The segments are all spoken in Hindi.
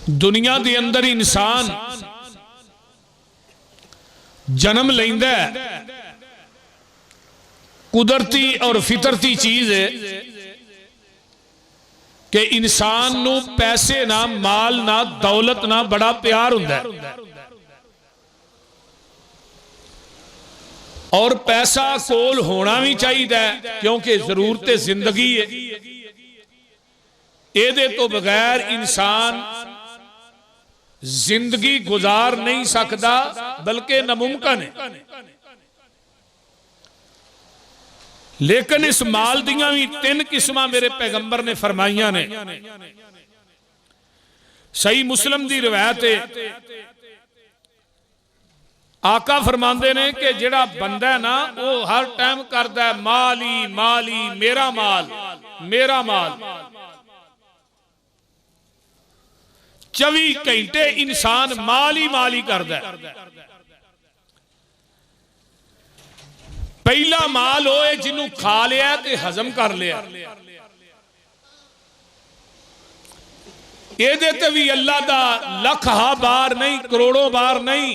दुनिया के अंदर इंसान जन्म लेंदा है, कुदरती और फितरती चीज है कि इंसान नू पैसे ना, माल ना, दौलत ना बड़ा प्यार हुंदा है और पैसा कोल होना भी चाहिए क्योंकि जरूरत जिंदगी है। ये तो बगैर इंसान जिंदगी गुजार नहीं सकता, बल्कि नामुमकिन है। लेकिन इस माल दियां भी तीन किस्मां मेरे पैगंबर ने फरमाइया ने। सही मुस्लिम की रिवायत है, आका फरमांदे ने कि जेड़ा बंदा है ना वो हर टाइम करदा है माली माली, मेरा माल मेरा माल। 24 घंटे इंसान माल ही करदा है। पहला माल होए जिन्हों खा लिया ते हजम कर लिया, ये ते भी अल्लाह दा लख हा बार नहीं, करोड़ों बार नहीं,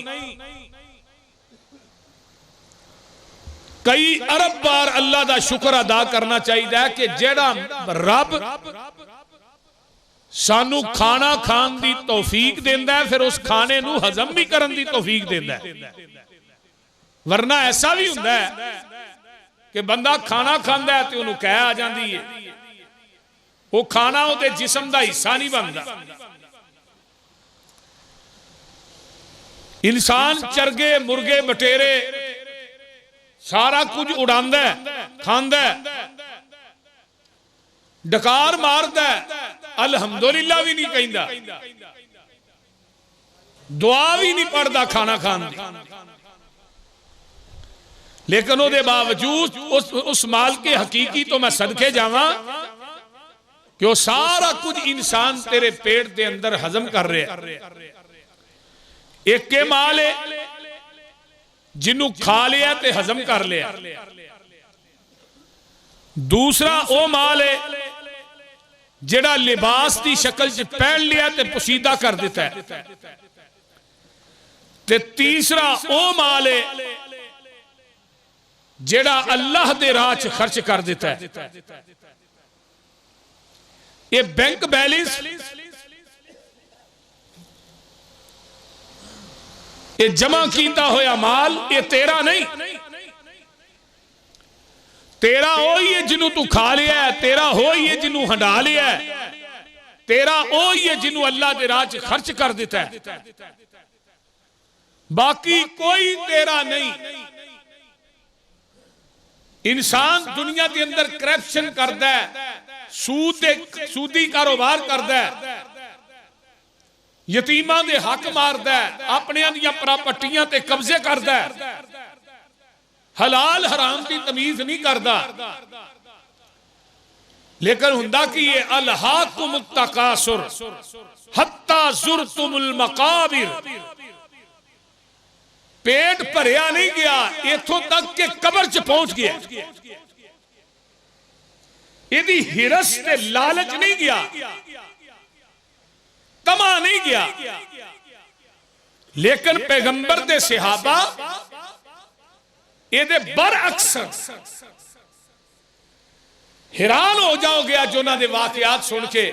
कई अरब बार अल्लाह दा शुक्र अदा करना चाहिए कि जेड़ा रब सानू खाना खान दी तौफीक देंदा है, फिर उस खाने नू हजम भी करन दी तौफीक देंदा है। वरना ऐसा भी हुंदा है कि बंदा खाना खांदा है तो उन्होंने कह आ जाती है, वो खाना उसके जिस्म का हिस्सा नहीं बनता। इंसान चरगे मुर्गे बटेरे सारा कुछ उड़ांदा है, खांदा है, डकार मारदा है, अल्हम्दुलिल्लाह भी नहीं कहंदा, दुआ भी नहीं पढ़ता खाना खान दी। लेकिन उसके बावजूद उस माल के हकीकी तो मैं सदके जावा कि वो सारा कुछ इंसान तेरे पेट के अंदर हजम कर रहा है। एक के माल है जिन्हों खा लिया ते हजम कर लिया, दूसरा वो माल है जेड़ा लिबास की शक्ल च पहन लिया ते पोशीदा कर दिता है, ते तीसरा वो माल है जेड़ा अल्लाह दे राह च खर्च कर दिता है। ये बैंक बैलेंस, ये जमा कीता होया माल, ये तेरा नहीं, तेरा वो ही है जिन्हों तू खा लिया है, तेरा हो ही है जिन्हों हंडा लिया है, तेरा वो ही है जिन्हों अल्लाह के राह च खर्च कर दिता है, बाकी कोई तेरा नहीं। इंसान दुनिया के अंदर करप्शन करता है, सूदी कारोबार करता है, यतीमां दे हक मारदा है, अपने दियां प्रॉपर्टियां ते कब्जे करता है, हलाल हराम की तमीज नहीं करता। लेकिन हुंदा कि ये अलहाकुम तकासुर हत्ता जुरतुमुल मकाबिर, पेट भरिया नहीं गया, इथों तक के कब्र च पहुंच गया। यदि हिरस ते लालच नहीं गया, तमा नहीं गया। लेकिन पैगंबर दे सहाबा ये बरअक्स हैरान हो जाओगे आज उन्होंने वाकयात सुन के।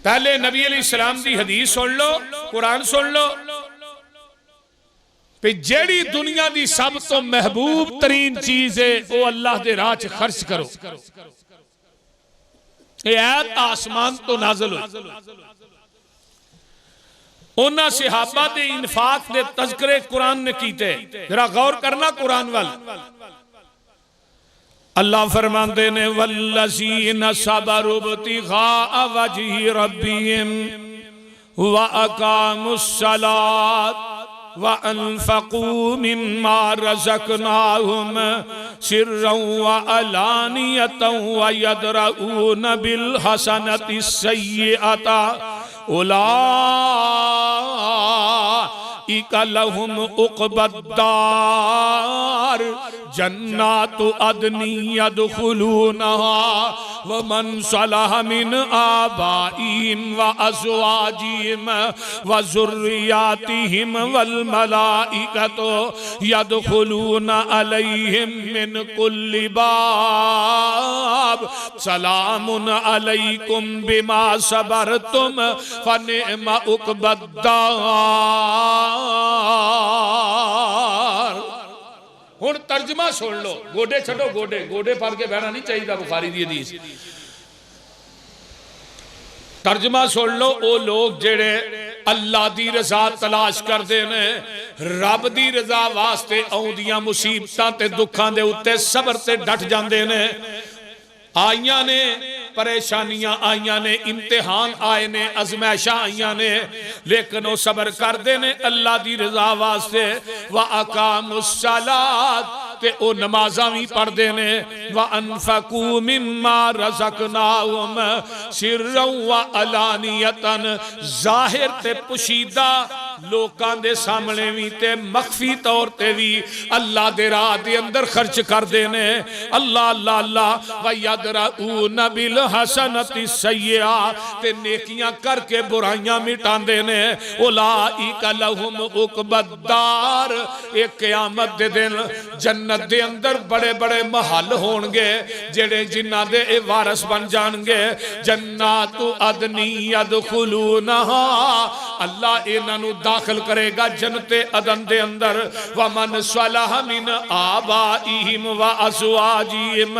पहले नबी अलैहिस्सलाम की हदीस सुन लो, कुरान सुन लो, जेड़ी दुनिया की सब तो महबूब तरीन चीज है वो अल्लाह के राह च खर्च करो। ये आयत आसमान तो नाज़िल हुई, उन्हां सहाबा दे इन्फाक दे तज़किरे कुरान ने कीते। जरा गौर करना कुरान वाल। अल्लाह फरमाते ने वल्लज़ीना सबरू इब्तिग़ाअ वजहि रब्बिहिम व अक़ामुस्सलात व अनफ़क़ू मिम्मा रज़क़नाहुम सिर्रन व अलानियतन व यदरऊन बिल हसनति सय्यिअता उलाइका लहुम उक़बद्दार, जन्नातु अदनी यदखुलूनहा व मन सलह मिन आबाइहिम व अज़वाजिहिम व ज़ुर्रियातिहिम वल मलाइकतु यदखुलून अलैहिम मिन कुल्लि बाब सलामुन अलैकुम बिमा सबरतुम फनिअमा उक़बद्दार। हुण तर्जमा सुन लो, गोडे छड्डो, गोडे गोडे फड़ के बहना नहीं चाहिए। बुखारी दी हदीस तर्जमा सुन लो। वो लोग जेड़े अल्लाह दी रजा तलाश करते ने, रब दी रजा वास्ते आउंदियां मुसीबतां ते दुखां दे उत्ते सबर ते डट जांदे ने। आईयां ने परेशानियां, आईयां ने इम्तिहान आए ने, अजमैशा आईयां ने, लेकिन वो सबर करते ने अल्लाह दी रजा वास्ते। व अकामुस्सलात ते ओ नमाजा भी पढ़ते ने। व अनफकू मिम्मा रज़क़नाहुम सिर्रन व अलानियतन, जाहिर ते पुशीदा लोकां दे सामने भी ते मख्फी तौर ते भी अल्लाह दे राह दे अंदर खर्च करते ने। अल्लाह अल्लाह अल्लाह व यदरऊन बिल हसनति सय्या, ते नेकियां करके बुराइयां मिटांदे ने। उलाइका लहुम उक़बद्दार, एक क़यामत दे दिन जन्नत दे अंदर बड़े बड़े महल होणगे जेड़े जिन्हां दे ए वारस बन जाणगे। जन्नातु अदनी यदखुलूनहा, अल्लाह इन्हां नूं दाखिल करेगा जन्नते अदन दे अंदर। व मन सलह मिन आबाइहिम व अज़वाजिहिम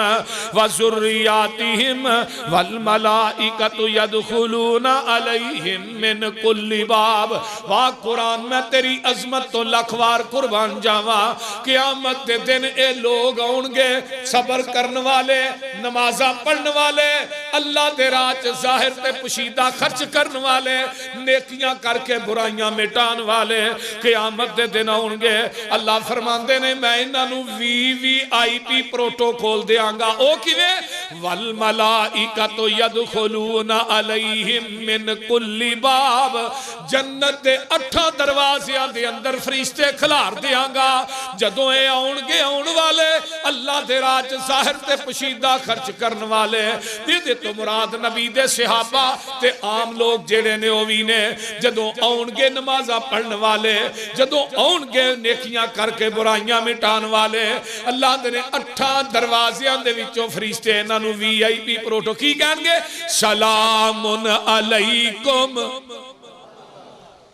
व ज़ुर्रियातिहिम वल मलाइकतु यदखुलून अलैहिम मिन कुल्लि बाब। वाह कुरान, मैं तेरी अजमत तो लखवार कुर्बान जावा। क़यामत दे दिन ए लोग आउणगे, सबर करने वाले, नमाजा पढ़ने वाले, अल्लाह दे राह च जाहिर ते पुशीदा खर्च करने वाले, नेकियां करके बुराइयां मिटान वाले क़यामत दे दिन आउणगे। अल्लाह फरमांदे ने मैं इन्हां नूं VVIP प्रोटोकॉल देंगा। ओ किवें? वल मलाइकतु यदखुलून अलैहिम मिन कुल्लि बाब, जन्नत दे 8 दरवाज़ियां दे अंदर फरिश्ते खिलार देंगा। जदों ए आउणगे, आउण वाले अल्लाह दे राह च ज़ाहिर ते पुशीदा खर्च करने वाले, इहदे तो मुराद नबी दे सहाबा ते आम लोग जेड़े ने ओ वी ने। जदों आउणगे नमाज़ा पढ़ने वाले, जदों आउणगे नेकियां करके बुराइयां मिटान वाले, अल्लाह दे 8 दरवाज़ियां दे विचों फरिश्ते इन्हां नूं VIP प्रोटो की कहणगे? सलामुन अलैकुम।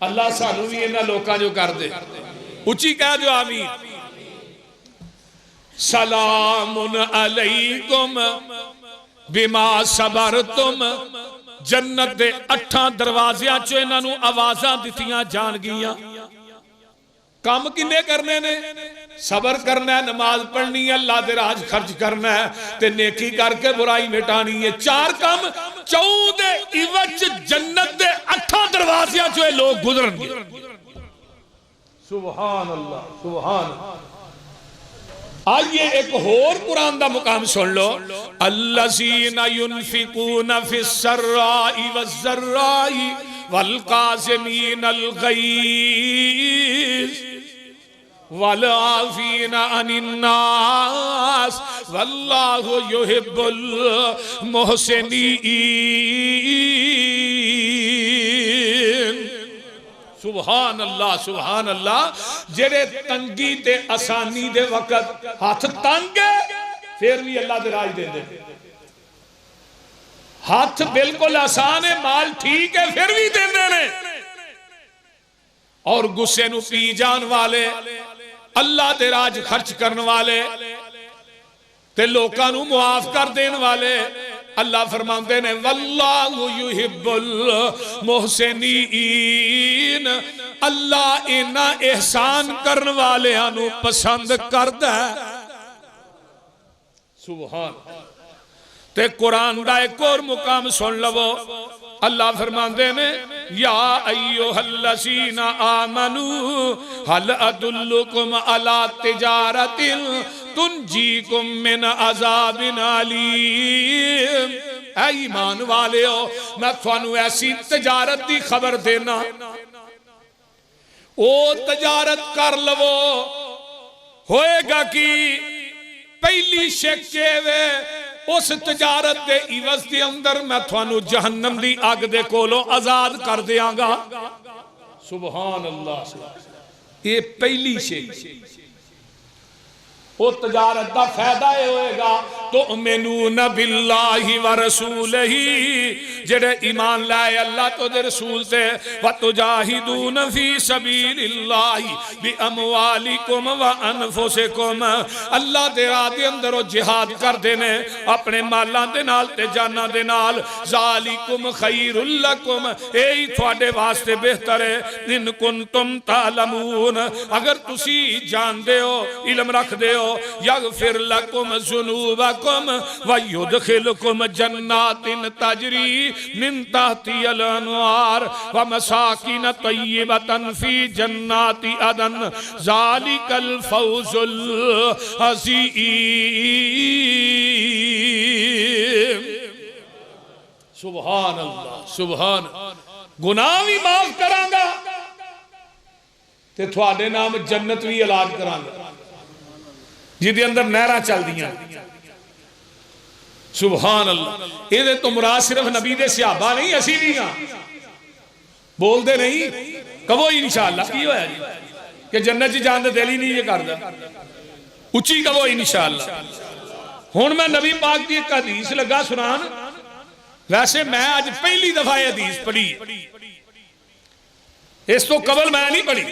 अल्लाह सानू भी इन्हां लोकां जो कर दे। उच्ची कह दो आमीन। सलामुन अलैकुम बिमा सबरतुम। जन्नत दे 8 दरवाज़ियां चों इन्हां नूं आवाज़ां दित्तियां जाणगियां। काम किन्ने करने ने? सबर करना है, नमाज पढ़नी है, अल्लाह दे राह खर्च करना है, ते नेकी करके बुराई मिटानी है। 4 काम 14 इवज जन्नत दे 8 दरवाज़ियां चों लोग गुजरनगे। सुभान अल्लाह, सुभान। आइए एक होर कुरान दा मुकाम सुन लो। अल्लज़ीना युनफिकूना फिस्सर्राई वज़्ज़र्राई वल काज़िमीनल गैज़ वल आफ़ीना अनिन्नास वल्लाहु युहिब्बुल मुहसिनीन। सुभान अल्लाह, सुभान अल्लाह। जेड़े तंगी ते आसानी दे वक्त हाथ तंग है फिर भी अल्लाह दे राज दे दे। हाथ बिल्कुल आसान है, माल ठीक है फिर भी देंदे ने। और गुस्से नूं पी जान वाले, अल्लाह दे राज खर्च करने वाले ते लोकां नूं मुआफ कर देन वाले, अल्लाह फरमाते ने वल्लाहु युहिब्बुल मुहसिनीन। अल्लाह इन्हां एहसान करने वालियां नूं पसंद करदा है। सुभान। ते कुरान दा एक और मुकाम सुन लवो। अल्लाह फरमाते ने या अय्युहल्लज़ीना आमनू हल अदुल्लुकुम अला तिजारतिन तुनजीकुम मिन अज़ाबिन अलीम। ऐ ईमान वालेओ, मैं थानू ऐसी तजारत की खबर देना, ओ तजारत कर लवो। होएगा कि पहली शिक वे उस तजारत के इवज के अंदर मैं थानू जहन्नम की अग दे कोलों आजाद कर देंगा। सुभान अल्लाह। ये पहली शिक। वो तजारत का फायदा होएगा तो मेनून बिल्लाहि व रसूलिही, जेड़े ईमान लाए अल्लाह तो दे रसूल से, व तुजाहिदून फी सबीलिल्लाहि बि अमवालिकुम व अनफुसिकुम, अल्लाह दे राह दे अंदर वो जिहाद करदे ने अपने मालां दे नाल ते जानां दे नाल। ज़ालिकुम खैरुल लकुम, यही तुहाडे वास्ते बेहतर है। इन कुंतुम तालमून, अगर तुसी जानदे हो, इल्म रखदे हो। यगफिर लकुम ज़ुनूबकुम व युदखिलकुम जन्नातिन तजरी मिन तहतिहल अनहार व मसाकिन तय्यबतन फी जन्नाति अदन, ज़ालिकल फौज़ुल अज़ीम। सुभान अल्लाह, सुभान। गुनाह भी माफ करांगा ते तुहाडे नाम जन्नत भी ऐलान करांगा जिदे अंदर नहरां चलदियां। सुभान अल्लाह। ये तो मुराद सिर्फ नबी दे सहाबा नहीं, असी भी हाँ। बोलते नहीं, कहो इंशाअल्लाह। की होया जी कि जन्नत च जान दा दिल ही नहीं ये करदा, उच्ची कहो इंशाअल्लाह। हुण मैं नबी पाक की एक हदीस लगा सुनान। वैसे मैं अज पहली दफा यह हदीस पढ़ी, इस तो कबल मैं नहीं पढ़ी,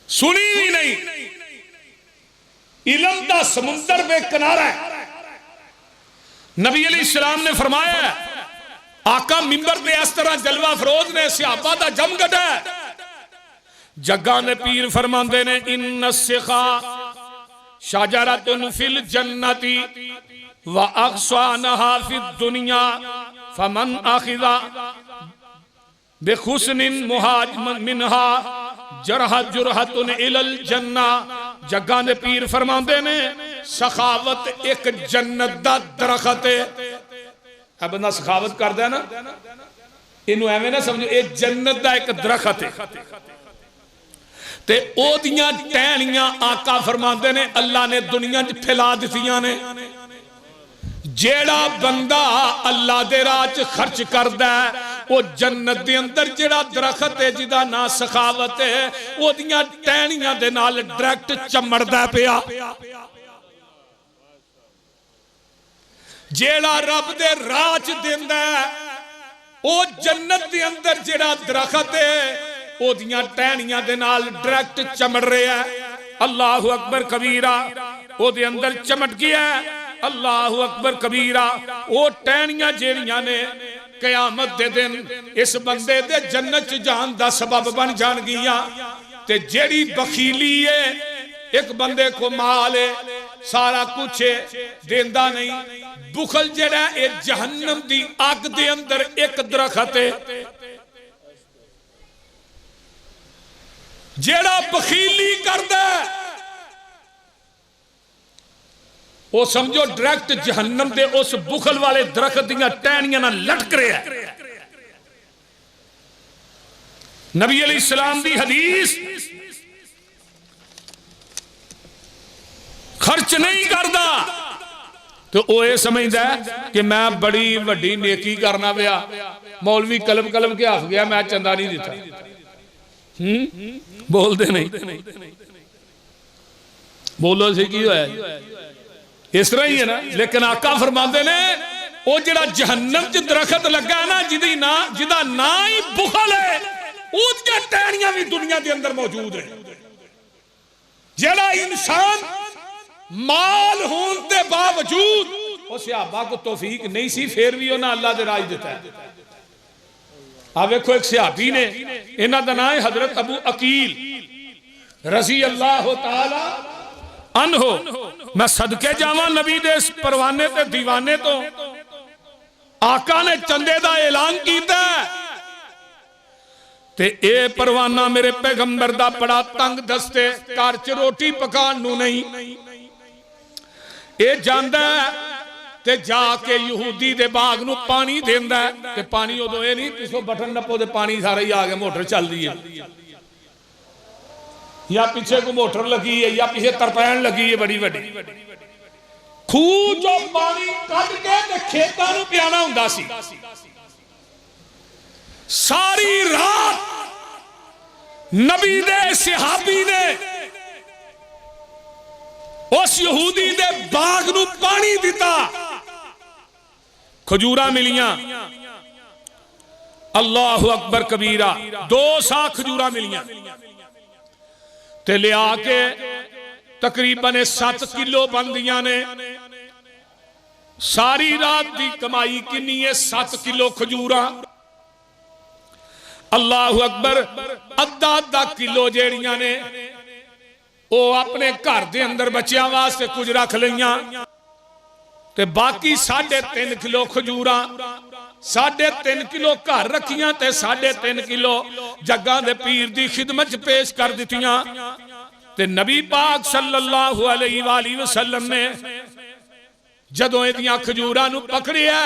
सुनी भी नहीं। इल्म दा समुंदर बेकिनारा है। नबी अलैहिस्सलाम ने फरमाया, आका मिंबर पे इस तरह जलवा फरोज ने सहाबा दा जम गटा है। जग्गा ने पीर फरमांदे ने, इन्न सिखा शजरतुन फिल जन्नति व अग़सानहा फिद दुनिया फमन अखिज़ा बेखुसनिन मुहाज मिनहा जरहा जुरहतुन इलल जन्ना। जग्गा दे पीर फरमांदे ने, सखावत एक जन्नत दा दरखत है। बंदा सखावत करदा है ना, इनू एवें ना समझो, ये जन्नत दा एक दरखत है ते ओदियां टहनियां आका फरमांदे ने अल्लाह ने दुनिया च फैला दित्तियां ने। जेड़ा बंदा अल्लाह दे राह च खर्च करदा है, वो जन्नत दे अंदर जेड़ा दरखत है जिदा ना सखावत है, ओदियां टहनियां दे नाल डायरेक्ट चमड़दा पिया। जेड़ा रब दे राह च देंदा है, वो जन्नत दे अंदर जेड़ा दरखत है, ओदियां टहनियां दे नाल डायरेक्ट चमड़ रहा है। अल्लाहु अकबर कबीरा, ओदे अंदर चमट गया। अल्लाहु अकबर कबीरा। वो टहनियां जेड़ियां ने कयामत दे दिन इस बंदे दे जन्नत च जान दा सबब बन जान गियां। ते जेड़ी बखीली है, एक बंदे को माल है, सारा कुछ है, देंदा नहीं। बुखल जेड़ा है जहन्नम दी अग दे अंदर एक दरखत है। जेड़ा बखीली करदा वो समझो डायरेक्ट जहन्नम दे उस बुखल वाले दरखत दियां टहनियां नाल लटक रहा है। नबी अलैहिस्सलाम दी हदीस, खर्च नहीं करदा तो वो ये समझदा कि मैं बड़ी वड्डी नेकी करना पिया, मौलवी कलम कलम के हफ गया, मैं चंदा नहीं दिता। बोलते नहीं, बोलो सी की होया, इस तरह ही है ना। लेकिन आका फरमाते ने, वो जिहड़ा जहन्नम च दरखत लगा है ना, जिदा ना ही बुखल है, उसकी टहनियां भी दुनिया के अंदर मौजूद है। जिहड़ा इंसान माल होने के बावजूद, उस सहाबा को तौफीक नहीं सी, फिर भी उन्हें अल्लाह दे राज दिता है। आ देखो एक सहाबी ने, इन्हां दा नाम है हजरत अबू अकील रज़ी अल्लाह तआला अन्हो। मैं सदके जावां नबी दे इस परवाने ते दीवाने तो। आका ने चंदे दा ऐलान कीता ते ए परवाना मेरे पैगंबर दा बड़ा तंग दस्ते, घर च रोटी पकान नूं नहीं। ए जांदा ते जाके यहूदी दे बाग नूं पानी देंदा ते पानी उदों ये नहीं पिछों बटन नप्पो ते पानी सारा ही आ गया, मोटर चल रही है। या पीछे को मोटर लगी है या पीछे तरपैन लगी है बड़ी बड़ी। खूह चो पानी कट के ते खेतां नूं पियाना हुंदा सी। सारी रात नबी दे सहाबी ने उस यहूदी दे बाग नूं पानी दिता। खजूरा मिलियां, अल्लाहु अकबर कबीरा, 2 सा खजूरा मिलियां ते लिया के तकरीबन 7 किलो बनदियां ने। सारी रात की कमाई किन्नी है? 7 किलो खजूरा। अल्लाहु अकबर, अद्धा किलो जेड़ियां ने वो अपने घर दे अंदर बच्चों वास्ते कुछ रख लिया ते बाकी 3.5 किलो खजूरा, 3.5 किलो घर रखियां ते 3.5 किलो जग्गा दे पीर दी खिदमत च पेश कर दितियां। ते नबी पाक सल्लल्लाहु अलैहि वसल्लम ने जदों इहदियां खजूरां नूं पकड़िया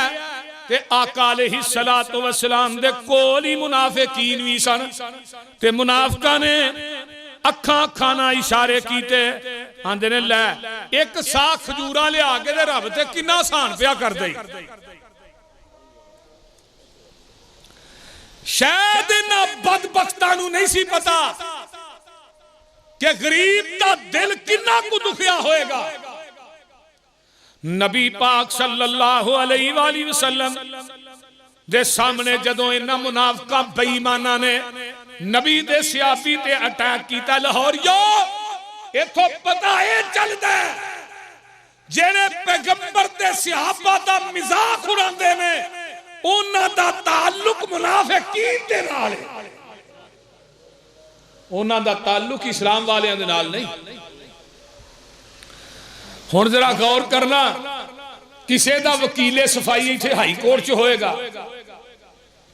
ते आका अलैहिस्सलातु वस्सलाम दे कोल ही मुनाफिकीन भी सन ते मुनाफिकां ने अखां अखां नाल इशारे कीते। आंदे ने लै एक सा खजूरा लिया के ते रब ते किन्ना आसान पिया कर दे। शायद इन्हां बदबख्तां नूं नहीं सी पता कि गरीब दा दिल किन्ना कु दुखिया होएगा। नबी पाक सल्लल्लाहु अलैहि वसल्लम दे सामने जदों इन्हां मुनाफिकां बेईमानां ने नबी दे सहाबी ते अटैक किया, लाहौरियो इथों पता यह चलदा जेड़े पैगंबर ते सहाबा दा मजाक उड़ांदे ने उन्हां दा ताल्लुक मुनाफिकीन दे नाल है, उन्हां दा ताल्लुक इस्लाम वालियां दे नाल नहीं। हुण जरा गौर करना, किसी दा वकीले सफाई इत्थे हाई कोर्ट च होएगा,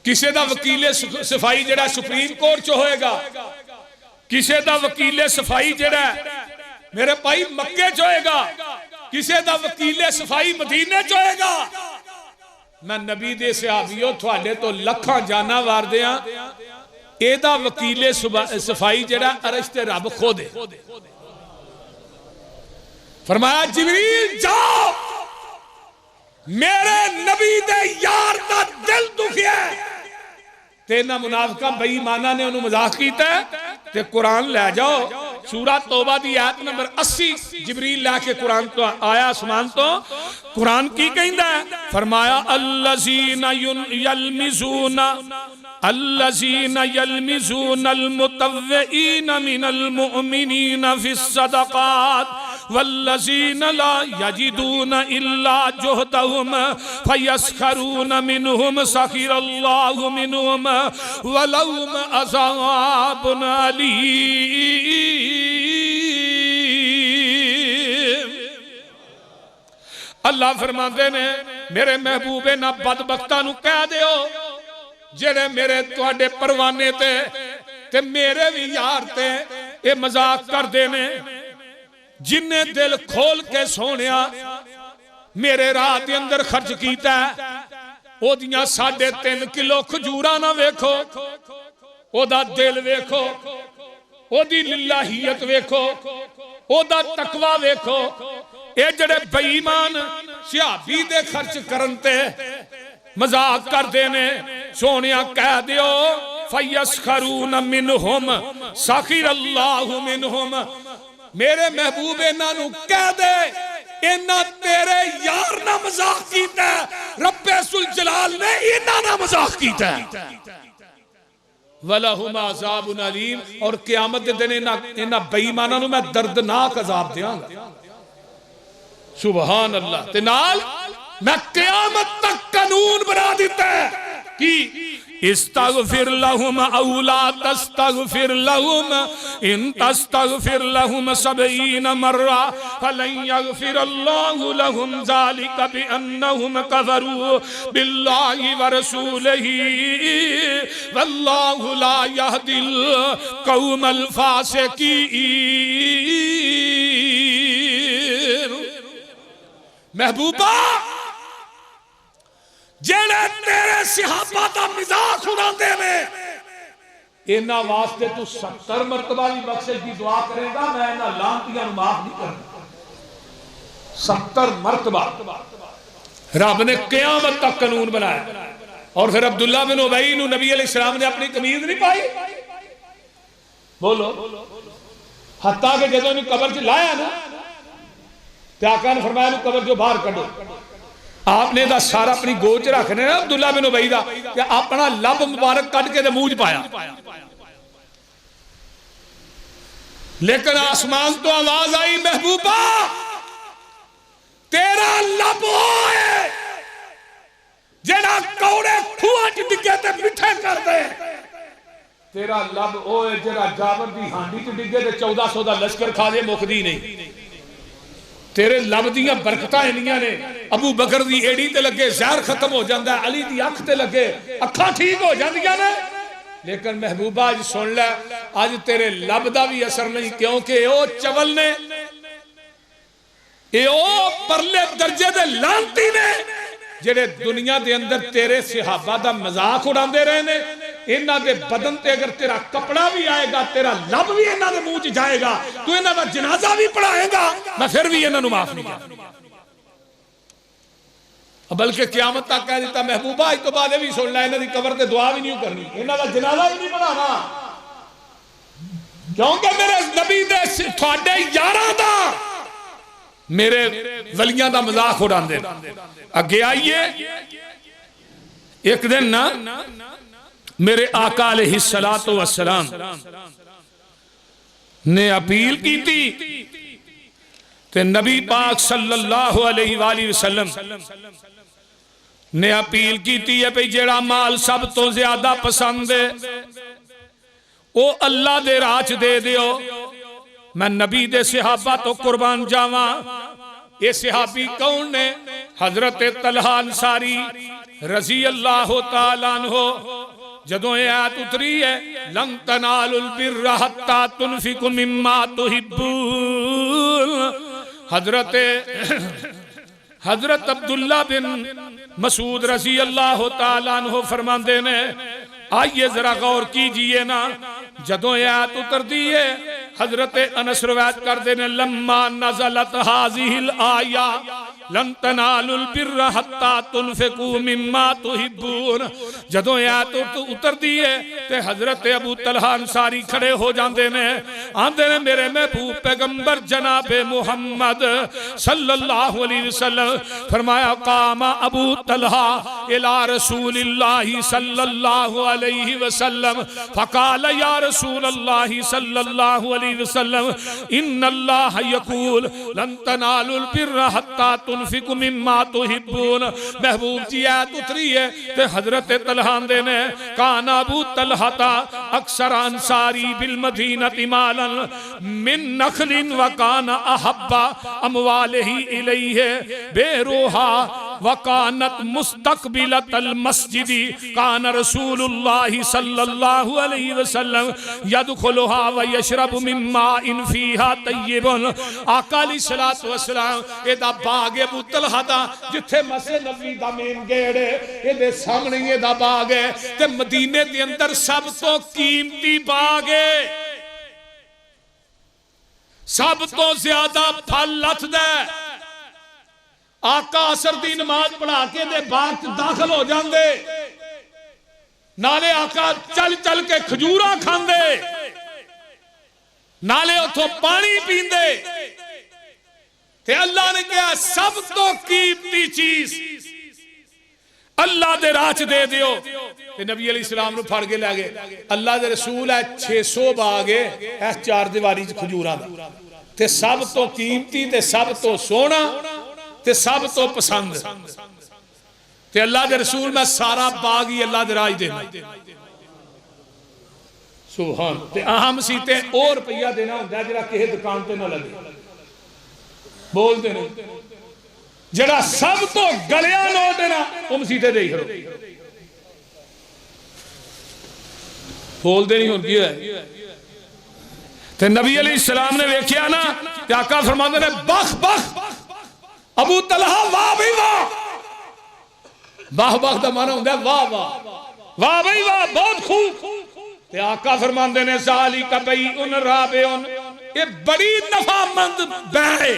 किसी दा वकीले सफाई जेड़ा सुप्रीम कोर्ट च होएगा, किसी दा वकीले सफाई जेड़ा मेरे भाई मक्के च होएगा, किसी दा वकीले सफाई मदीने च होएगा। मैं नबी दे सहाबियों तुहाडे तो लखां जाना वार दियां, एदा वकीले सफाई जेड़ा अरश ते रब खुद है। फरमाया जिबरील जाओ मेरे नबी दे यार दा दिल दुखिया ते इन्हां मुनाफिकां बेईमानां ने उन्होंने मजाक कीता ते कुरान ले जाओ। सूरह तौबा दी आयत नंबर 80 जिबरील लाके कुरान तो आया आसमान तो। कुरान की कहंदा है? फरमाया अल्लज़ीना यल्मिज़ूना अल-मुतव्विईना मिनल मुअमिनीना फिस-सदक़ात वल्लज़ीना ला यजिदूना इल्ला जुहदहुम फयस्खरूना मिनहुम सखिरल्लाहु मिनहुम वलहुम अज़ाबुन अलीम। अल्लाह फरमाते ने मेरे महबूबे ना बदबख्तां नूं कह दिओ जेड़े मेरे तुहाडे परवाने ते मेरे भी यार ते ये मजाक करदे ने, जिन्हें दिल खोल के सोनिया मेरे राह के अंदर खर्च किया, ओदियां 3.5 किलो खजूरा ना वेखो, ओदा दिल वेखो, ओदी लिल्लाहियत वेखो, ओदा तकवा वेखो। ये जड़े बेईमान सहाबी दे खर्च करन ते मजाक करते ने, सोनिया कह दियो फयस्खरून मिनहुम सखिरल्लाहु मिनहुम। मेरे महबूब इन्हां नूं कह दे इन्हां तेरे यार ना मजाक कीता, रब्बे सुल जलाल ने इन्हां ना मजाक कीता। वलहुम अज़ाबुन अलीम, और क़यामत दे दिन इन्हां बेईमानां नूं मैं दर्दनाक अजाब देवांगा। सुभान अल्लाह। ते नाल मैं क़यामत तक कानून बना दिता है कि इस्तगफिर लहुम औ ला तस्तगफिर लहुम इन तस्तगफिर लहुम 70 मर्रा फलन यगफिर अल्लाहु लहुम ज़ालिका बिअन्नहुम कफरू बिल्लाहि व रसूलिही वल्लाहु ला यहदिल कौमल फासिकीन। महबूबा जेड़े तेरे सहाबा दा मजाक उड़ांदे ने इन्हां वास्ते तू 70 मरतबा भी बख्शिश की दुआ करेगा, मैं इन्हां लानतियां माफ नहीं करना। 70 मरतबा रब ने क़यामत तक कानून बनाया। और फिर अब्दुल्ला बिन उबई नू नबी अलैहिस्सलाम ने अपनी कमीज नहीं पाई, बोलो, हत्ता के जदों कबर च लाया ना तो आका ने फरमाया कबर जो बाहर कढो। आपने दा सारा अपनी गोच रखने ना अब्दुल्ला बिन उबई दा, अपना लब मुबारक कट के मूंह च पाया। लेकिन आसमान तो आवाज आई, महबूबा तेरा लब है जेड़ा कौड़े खूह च डिगे ते मिठे कर दे, तेरा लब ओ है जेड़ा जाबर दी हांडी च डिगे ते 1400 दा लश्कर खा दे, मुकदी नहीं। तेरे लब दियां बरकतां इन्नियां ने, अबू बकर दी एड़ी ते लगे जहर खत्म हो जाता है, अली दी अख ते लगे अखां ठीक हो जांदियां ने। लेकिन महबूबा अज सुन लै, अज तेरे लब दा भी असर नहीं, क्योंकि ओ चवल ने, ओ परले दर्जे दे लांती ने जेड़े दुनिया दे अंदर तेरे सहाबा दा मजाक उड़ाते रहे ने। इन्हां दे बदन ते अगर तेरा कपड़ा भी आएगा, तेरा लब भी इन्हां दे मुंह च जाएगा, तू इन्हां दा जनाजा भी पढ़ाएगा, मैं फिर भी इन्हां नू माफ नहीं करूंगा। बल्कि क़यामत तक कह दिता, महबूबा अज तो बाद भी सुन लै, इन्हां दी कबर ते दुआ भी नहीं करनी, इन्हां दा जनाजा भी नहीं पढ़ाना, क्योंकि मेरे नबी दे तुहाडे यारां दा मेरे वलियां दा मजाक उड़ाते। अगे आइए, एक दिन ना मेरे आका अलैहिस्सलातु वस्सलाम ने अपील की थी, ते नबी पाक सल्लल्लाहु अलैहि वसल्लम ने अपील की थी है भाई जेड़ा माल सब तो ज्यादा पसंद है वो अल्लाह दे राह च दे दियो, मैं नबी दे सहाबा तो कुर्बान जावा। ये सहाबी कौन ने? हजरत तलहा अंसारी रजी अल्लाह तआला अन्हु। जदों ये आयत उतरी है, लन तनालुल बिर्रा हत्ता तुनफिकु मिम्मा तुहिब्बून, हजरत अब्दुल्ला बिन मसूद रजी अल्लाह तआला अन्हु फरमाते ने, आइए जरा गौर कीजिए ना, जदों आयत उतरती है हजरत अनस रवायत करते ने, लम्मा नज़लत हाज़िहिल आया लन तनालुल बिर्रा हत्ता तुनफिकू मिम्मा तुहिब्बून, जदों आयत उतरती है ते हजरत अबू तलहा अंसारी खड़े हो जाते ने, आंदे ने मेरे महबूब पैगंबर जनाबे मुहम्मद सल्लल्लाहु अलैहि वसल्लम, फरमाया कामा अबू तलहा इला रसूलिल्लाहि सल्लल्लाहु अलैहि वसल्लम फकाल या रसूलल्लाहि सल्लल्लाहु अलैहि वसल्लम इन्नल्लाह यकूल लन तनालुल बिर्रा हत्ता तुनफिकु मिम्मा तुहिब्बून। महबूब जी आयत उतरी है ते हजरत तलहा दे ने, कान अबू तलहा अक्सर अंसारी बिल मदीनति मालन मिन नखलिन व कान अहब्बा अमवालिही इलैहि बेरुहा व कानत मुस्तकबिलतल मस्जिदी कान रसूलुल्लाह सल्लल्लाहु अलैहि वसल्लम यदखुलुहा व यशरबु मिम्मा इन फीहा तय्यबुन। आका अलैहिस्सलातु वस्सलाम एदा बाग अबू तलहा दा जिथे मस्जिद नबी दा मेन गेट है, एदे सामने एदा बाग है ते मदीने दे अंदर सब तो कीमती बाग है, सब तो ज्यादा फल लथदा। आका असर दी नमाज पढ़ा के दे बाग च दाखिल हो जांदे, नाले आका चल चल के खजूरा खांदे, नाले उथों पानी पींदे, ते अल्लाह ने कहा सब तो कीमती चीज अल्लाह दे राह च दे दियो। ते नबी अलैहिस्सलाम नु फड़ के लै गए। अल्लाह दे रसूल है 600 बाग है इस चार दीवारी च खजूरां दा, ते सब तो कीमती ते सब तो सोहना ते सब तो पसंद, ते अल्लाह दे रसूल मैं सारा बाग ही अल्लाह दे राह च देना। सुभान। ते अहम सी ते और रुपया देना हुंदा जेड़ा किसी दुकान ते ना लगे, बोलते नहीं, जेड़ा सब तो गलिया नोट है ना वो मसीते दे खड़ो, बोलते नहीं हुन की है। ते नबी अलैहिस्सलाम ने वेख्या ना, ते आका फरमांदे ने बख बख अबू तलहा वाह भाई वाह। वाह वाह दा माना हुंदा वाह वाह, वाह भाई वाह बहुत खूब। ते आका फरमांदे ने ज़ालिका बैउन राबिउन, ये बड़ी नफामंद बै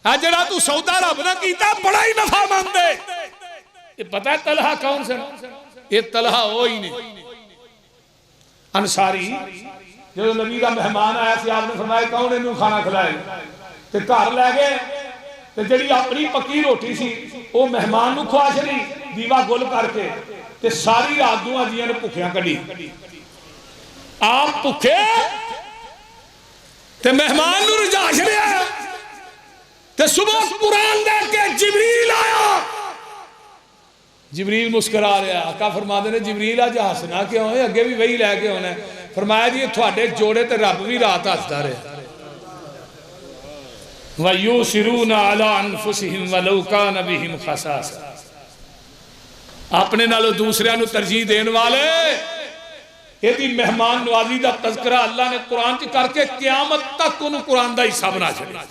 है जरा तू सौदा रब ने कीता बड़ा ही नफामंद है। ये पता है तलहा कौन सा? ये तलहा वो ही नहीं अंसारी जो नबी का मेहमान आया सी, आपने फरमाया कौन इन्हू खाना खिलाएगा, ते घर लै गए ते जिहड़ी अपनी पक्की रोटी सी वो मेहमान नू खुआ छड़ी दीवा गुल करके, ते सारी रात दूआं जियां ने भुखियां कढ़ी। आप भुखे ते मेहमान नू रिझा छड़िया, ते सुबह कुरान लेके जिबरील आया। जिबरील मुस्कुरा रहा, आका फरमाते ने जिबरील अज हसना क्यों है, अगे भी वही लैके आना है। फरमाया जी थोड़े जोड़े ते रब भी रात हसदा रहा। वयूसिरूना अला अनफुसिहिम वलौ कान बिहिम खसासा, अपने नालों दूसरियां नू तरजीह देने वाले। यदि मेहमान नवाजी का तज़किरा अल्लाह ने कुरान च करके क़यामत तक उन्होंने कुरान का हिस्सा बना छड़िया।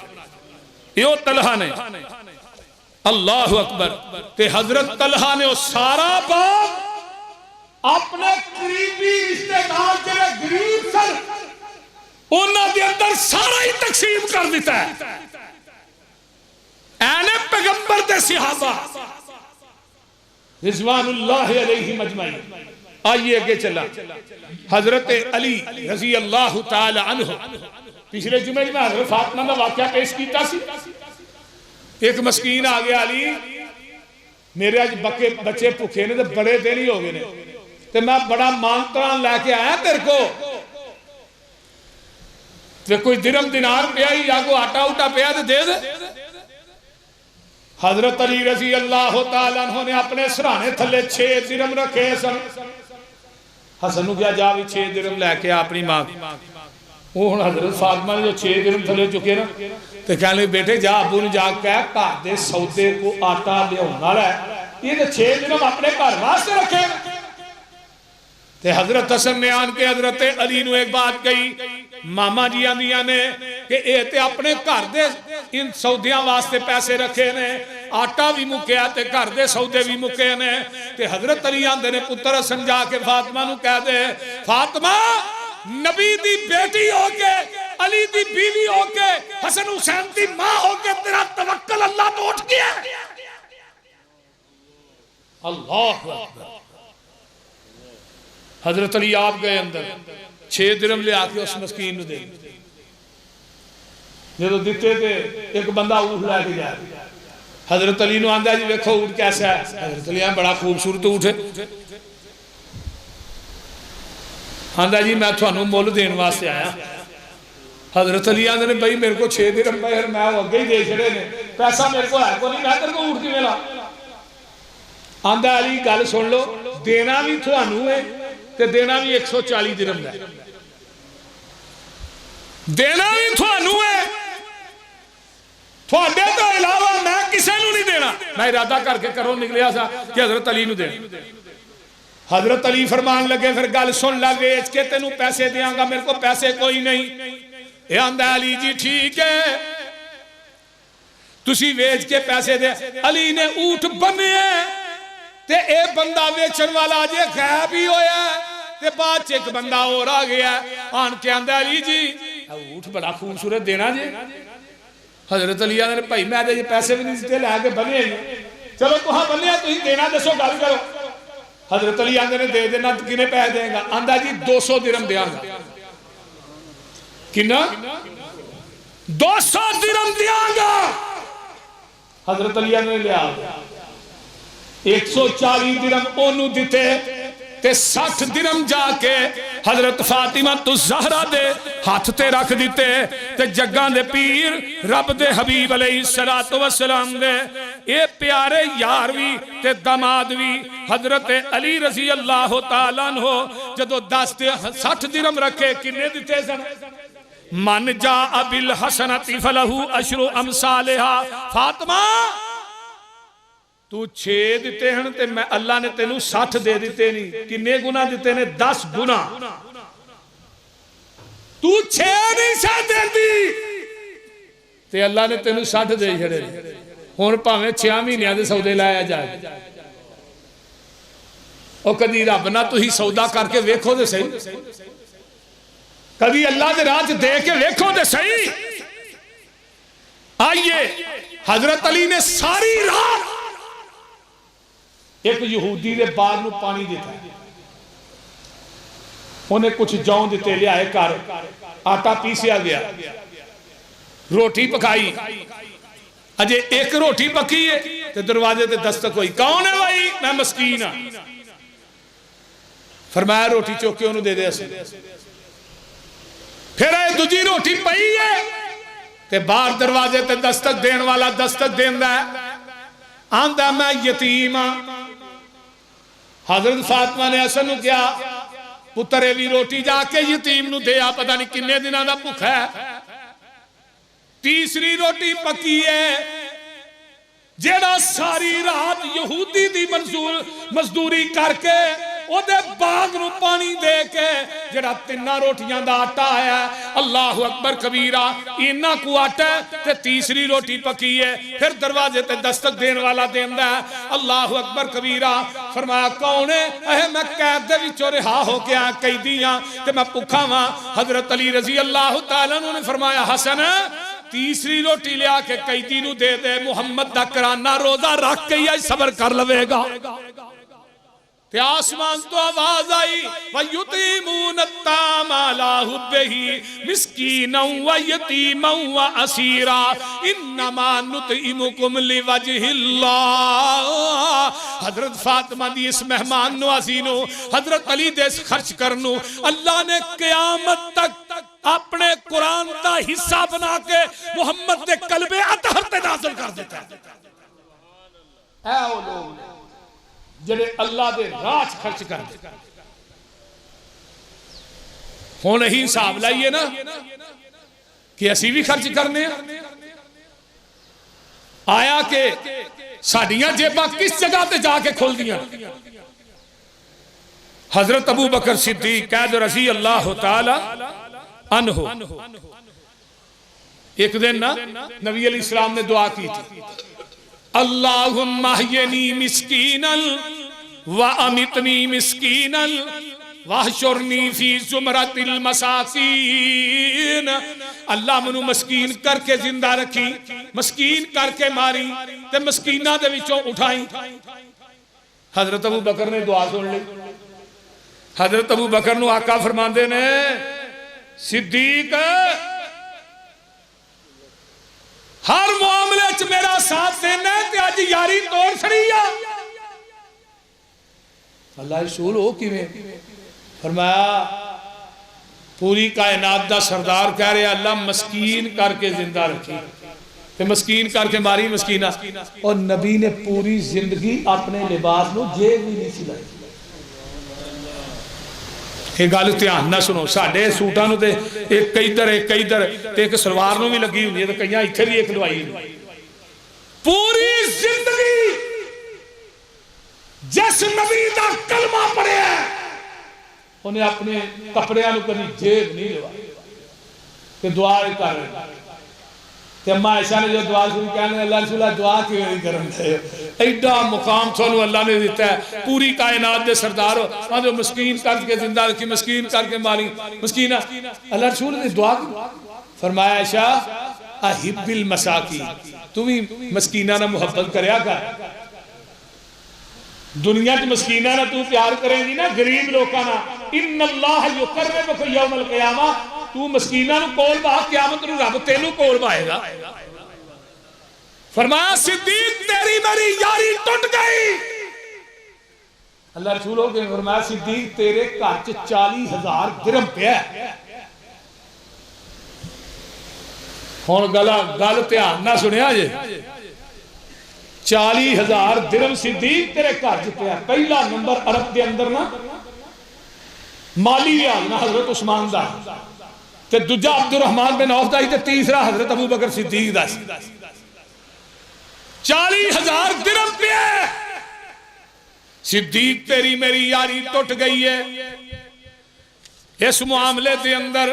यो तलहा ने, अल्लाह अकबर। ते हजरत तलहा ने सारा बाप अपने करीबी रिश्तेदार जिहड़े गरीब सन उन्हां दे अंदर सारा ही तकसीम कर दिता है। ऐने पैगंबर दे सहाबा रिज़वानुल्लाह अलैहिम अजमाइन। आइए आगे चला, हजरत अली रज़ी अल्लाह तआला अन्हु, पिछले जुमे में हजरत फातिमा का वाकया पेश किया सी। एक मस्कीन आ गया, अली मेरे अज बच्चे भुखे ने, बड़े दिन ही हो गए ने, ते मैं बड़ा मान तान लैके आया तेरे को, ते कोई दिरम दिनार पिया ही या कोई आटा उटा पिया तो दे दे। हजरत अली रज़ी अल्लाह तआला अन्हु ने अपने सराने थले 6 दिरम रखे सन। हसन नूं कहा जा भी 6 दिरम लैके आ अपनी मां। वो हुण हजरत फातिमा ने जो 6 दिरम थले चुके ना, तो कहने बेटे जा अबू नूं जा कह घर दे सौदे को आटा लियाउण वाला है, ये तो 6 दिरम अपने घर वास्ते रखे। ते हजरत हसन ने आन के हजरत अली नूं एक बात कही, मामा जी आंदियां ने कि ये ते अपने घर दे इन सौदियां वास्ते पैसे रखे ने, आटा भी मुक्या ते घर दे सौदे भी मुके ने। ते हजरत अली आंदे ने पुत्र हसन जाके फातिमा नूं कह दे, फातिमा नबी दी बेटी होके, अली दी बीवी होके, हसन हुसैन दी मां होके तेरा तवक्कल अल्लाह तो उठ गया। अल्लाह अकबर। हजरत अली आप गए अंदर, 6 दिरम ले आके उस मस्कीन नूं दे। जो दिते थे एक बंदा ऊँट लैके जा, हजरत अली नूं आंदा जी देखो ऊँट कैसा है। हजरत अली बड़ा खूबसूरत ऊँट है। आंदा जी मैं थानू मुल देने वास्ते आया। हजरत अली आंदे ने भाई मेरे को 6 दिरम पे मैं अगे ही दे छड़े ने, पैसा मेरे को है को नहीं, मैं तेरे को ऊँट किवें ला। आंदा अली गल सुन लो, देना भी थानू है ते देना भी 140 दिरम है, देना भी थानू है, थोड़े तो इलावा मैं किसी नूं नहीं देना। मैं इरादा करके घरों निकलिया सा कि हजरत अली नूं देना। हजरत अली फरमान लगे फिर गल सुन ला, वेच के तेनू पैसे देंगा, मेरे को पैसे कोई नहीं। ये आंदा अली जी ठीक है तुसी वेच के पैसे दे। अली ने ऊँट बने ते ए बंदा वेचन वाला जे गायब ही होया ते बाद च एक बंदा और आ गया आन के आंदा अली जी ऊँट बड़ा खूबसूरत देना जे। हजरत अली ने भाई मैं तो पैसे भी नहीं दिते लैके बने, चलो तुहां बने तुम देना दसो गल करो। हजरत अली आंदे ने दे देना, किने पैसे देगा? आंदा जी 200 दिरम देंगा। कितना? 200 दिरम देंगा। हजरत अली ने लिया 140 दिरम ओनू दिते ते 60 दिरम जाके हजरत फातिमा तो ज़हरा दे हाथ ते रख दिते ते जग्गां दे पीर रब दे हबीब अलैहिस्सलातु वस्सलाम दे ये प्यारे यार भी ते दामाद भी हजरत अली रज़ी अल्लाह तआला अन्हु जदों 10 ते 60 दिरम रखे किन्ने दिते सन? मन जा अबिल हसनति फलहु अशरु अमसालिहा। फातिमा तू 6 दिते हैं ते मैं अल्लाह ने तेनू 60 दे दिते नहीं। किन्ने गुना दिते ने? 10 गुना। तू 6 नहीं सा देंदी ते अल्लाह ने तेनू 60 दे छड़े। हुण भावें 6 महीनों के सौदे लाया जाए। और कभी रब ना तुसी सौदा करके वेखो तो सही, कभी अल्लाह के राह दे के वेखो तो सही। आइए, हजरत अली ने सारी रात एक यहूदी के बाग में पानी दिता, उन्हें कुछ जौ दिते लियाए घर, आटा पीसिया गया, रोटी पकाई। अजे एक रोटी पकी है तो दरवाजे ते दस्तक हुई, कौन है भाई? मैं मस्कीन हाँ। फरमाया रोटी चुक के उन्होंने दे दे। फिर दूजी रोटी पई है ते बाहर दरवाजे ते दस्तक देने वाला दस्तक देंदा है, आंदा मैं यतीम हाँ। हजरत फातिमा ने हसन नूं कहा, पुत्रे भी रोटी जाके यतीम नूं दे आ, पता नहीं किन्ने दिनों का भुखा है। तीसरी रोटी पकी है, जेड़ा सारी रात यहूदी दी मजदूरी करके ओदे बाग नूं पानी दे के जेड़ा 3 रोटियां दा आटा आया, अल्लाह अकबर कबीरा, इन्ना को आटा ते तीसरी रोटी पकी है। फिर दरवाजे ते दस्तक देने वाला देंदा है, अल्लाह अकबर कबीरा। फरमाया कौन है? मैं कैद दे विचों रिहा हो के आया, कैदी हां ते मैं भुखा हां। हजरत अली रजी अल्लाह तआला अन्हु ने फरमाया, हसन तीसरी रोटी लिया के कैदी नूं दे दे, मुहम्मद दा कराना रोजा रख के ही सबर कर लवेगा। ते आसमान तो आवाज आई, वयुतीमून अत्ताम अला हुब्बिही मिस्कीनन व यतीमन व असीरा इन्नमा नुतइमुकुम लिवजहिल्लाह। हजरत फातिमा दी इस मेहमान नवाजी नो, हजरत अली दे खर्च करनू अल्लाह ने क़यामत तक अपने कुरान का हिस्सा बना के मुहम्मद दे कल्बे अतहर ते नाज़िल कर देता है। ऐ ओ लोग जेड़े अल्लाह दे राह खर्च करते। हुण अहीं हिसाब लाइए ना कि असी भी खर्च करने आया कि साडियां जेबां किस जगह ते जाके खुलदियां। हजरत अबू बकर सिद्दीक कैद रज़ी अल्लाह तआला अन्हु एक दिन ना नबी अलैहि सलाम ने दुआ की थी, अल्लाहुम्मा अहयनी मिस्कीनन व अमितनी मिस्कीनन वहशुरनी फी ज़ुमरतिल मसाकीन। अल्लाह मनु मस्कीन करके जिंदा रखी, मस्कीन करके मारी ते मस्कीना दे विचों उठाई। हजरत अबू बकर ने दुआ सुन ली। हजरत अबू बकर नू आका फरमांदे ने, सिद्दीक हर मामले च मेरा साथ देना ते अज यारी तोड़ छड़ी आ। अल्लाह रसूल हो किवें? फरमाया पूरी कायनात दा सरदार कह रहा, अल्लाह मस्कीन करके जिंदा रखी ते मस्कीन करके मारी मस्कीना। और नबी ने पूरी जिंदगी अपने लिबास नूं जेब भी नहीं सिलाई। ये गल ध्यान ना सुनो, साडे सूटां नूं ते एक इधर एक इधर ते एक सलवार नूं भी लगी हुंदी है ते कईयां इत्थे भी एक लवाई। पूरी जिंदगी जिस नबी दा कलमा पढ़िया उन्हें अपने कपड़ियां नूं कभी जेब नहीं लवाई ते दुआ कर रहे। ते अम्मा आयशा ने जो दुआ सुनी कहने, अल्लाह रसूल दुआ क्यों नहीं करते? एडा मुकाम थानू अल्लाह ने दिता है, पूरी कायनात दे सरदार हो, जो मस्कीन करके जिंदा रखी, मस्कीन करके मारी मस्कीना। अल्लाह रसूल ने दुआ की, फरमाया आयशा अहिब्बिल मसाकीन, तू भी मस्कीना ना मुहब्बत करया कर। दुनिया च मस्कीना ना तू प्यार करेगी ना, गरीब लोगों ना, इन्नल्लाह युकर्रिमुका यौमल क़ियामा, तू मस्कीना नू कोल बा, क़यामत नू रब तेनू कोल बाएगा। फरमाया सिद्दीक तेरी मेरी यारी टूट गई। अल्लाह रसूल हो गए। फरमाया सिद्दीक तेरे घर च 40,000 दिरहम पिया। हुण गल ध्यान ना सुनिया जे, 40,000 दिरहम सिद्दीक तेरे घर च पिया। पहला नंबर अरब के अंदर ना माली लिहाज ना हजरत उस्मान दा, ते दूजा अब्दुर्रहमान बिन औफ दा, ते तीसरा हजरत अबू बकर सिद्दीक दा। 40,000 दिरहम पिया। सिद्दीक तेरी मेरी यारी टूट गई है। इस मामले के अंदर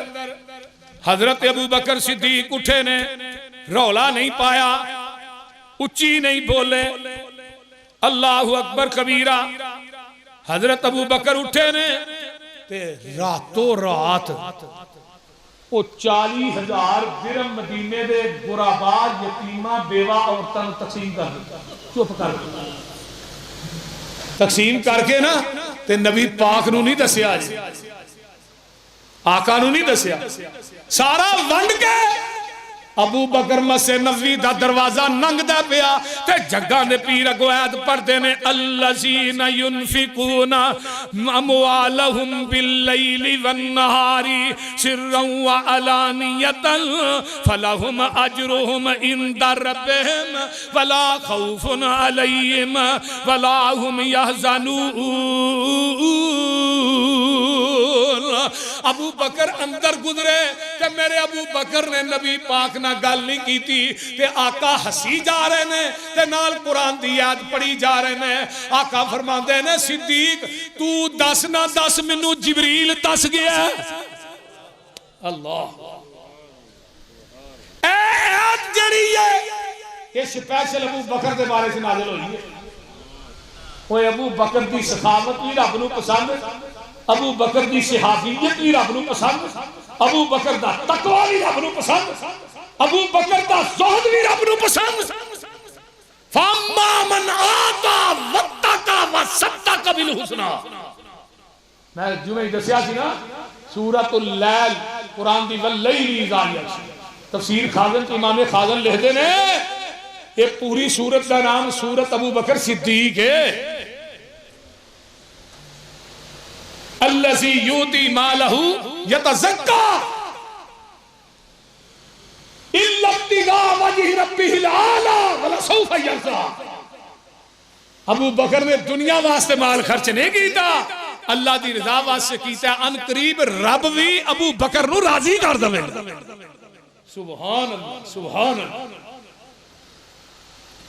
हजरत अबू बकर सिद्दीक उठे ने, रौला नहीं पाया, उच्ची नहीं बोले, अल्लाहु अकबर कबीरा। हजरत अबू बकर उठे ने ते रातों रात वो 40,000 दिरहम मदीने दे गुराबा यतीमा बेवा औरतों तकसीम कर दिता। चुप कर तकसीम करके ना ते नबी पाक नू नहीं दसिया, आका नू नहीं दसिया, सारा वंड के अबू बकर मसे नबी दा दरवाजा नंगदा पिया ते जग्गा दे पीर अगवाद पढ़ते ने अल्लज़ीना युनफिकूना अमवालहुम बिल्लैलि वन्नहारी सिर्रन व अलानियतन फलहुम अजरुहुम इंदा रब्बिहिम वला खौफुन अलैहिम वला हुम यहज़नून। अबू बकर अंदर गुजरे ते मेरे अबू बकर ने नबी पाक ना गल नहीं की ते आका हसी जा रहे ने ते नाल कुरान दी आयत पढ़ी जा रहे ने। आका फरमाते ने सिद्दीक तू दस ना दस मैनू जिबरील दस गया। अल्लाह आयत जड़ी है ये स्पेशल अबू बकर के बारे से नाज़िल हुई है। ओए अबू बकर की सखावत भी रब नू पसंद, अबू बकर की सहाबियत भी रब नू पसंद, अबू बकर दा तकवा भी रब नू पसंद, अबू बकर दा ज़ुहद भी रब नू पसंद। फम्मा मन आता वत्तका व सद्दका बिल हुस्ना। मैं जुमे ही दसिया सी ना सूरतुल लैल कुरान दी वल्लैली इज़ा यग़शा तफसीर खाज़न इमाम खाज़न लिखते ने ये पूरी सूरत का नाम सूरत अबू बकर सिद्दीक है। अल्लज़ी यूती मालहू यतज़क्का इल्ला इब्तिगा वजहि रब्बिहिल आला वला सौफा यर्ज़ा। अबू बकर ने दुनिया वास्ते माल खर्च नहीं किया, अल्लाह की रजा वास्ते किया। अन करीब रब भी अबू बकर नू राजी कर दे। सुभान अल्लाह सुभान अल्लाह।